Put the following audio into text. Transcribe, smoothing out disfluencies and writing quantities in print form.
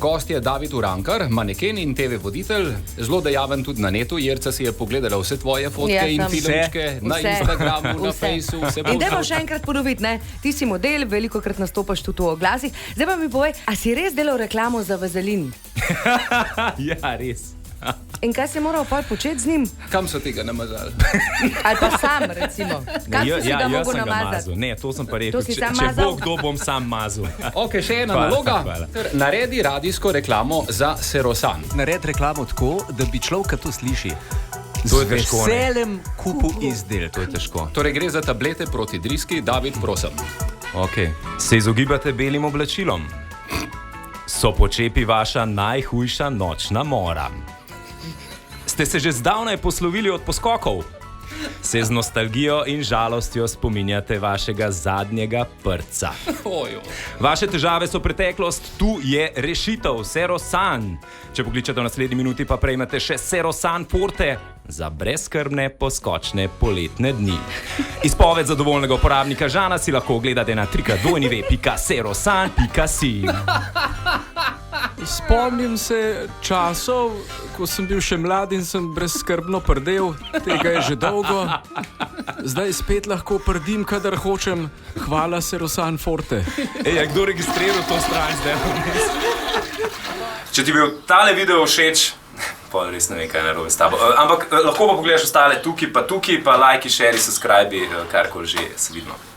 Gost je David Urankar, maneken in TV voditelj, zelo dejaven tudi na netu. Jerca si je pogledala vse tvoje fotke in filmčke na Instagramu, na Facebooku, vse. In dajmo še enkrat ponoviti, ne? Ti si model, velikokrat nastopaš tudi v oglasih. Zdaj pa mi povej, a si res delal reklamo za vazelin? Ja, res. In kaj si moral pol početi z njim? Kam so tega namazali? Ali pa sam, recimo. Kam si ga mogel namazati? Ne, to sem pa rekel. Če mazal? bo kdo, bom sam mazal. Ok, še ena naloga. Naredi radijsko reklamo za Serosan. Naredi reklamo tako, da bi človek to sliši. To je težko, ne? Z veseljem kupu izdel, to je težko. Torej gre za tablete proti driski. David, prosim. Ok. Se izogibate belim oblačilom? So počepi vaša najhujša nočna mora? Ste se že zdavnaj poslovili od poskokov? Se z nostalgijo in žalostjo spominjate vašega zadnjega prca? Vaše težave so preteklost, tu je rešitev, Serosan. Če pokličete v naslednji minuti, pa prejmete še Serosan Forte za brezskrbne poskočne poletne dni. Izpoved zadovoljnega uporabnika Žana si lahko ogledate na www.serosan.si. Spomnim se časov, ko sem bil še mlad in sem brezskrbno prdel, tega je že dolgo. Zdaj spet lahko prdim, kadar hočem. Hvala, Serosan Forte. Ej, kdo registriral to stran zdaj? Če ti bil tale video všeč, pa res ne vem, kaj narobe s tabo. Ampak lahko pa pogledaš ostale tukaj, pa lajki, šeri, subscribi, karkoli že, se vidimo.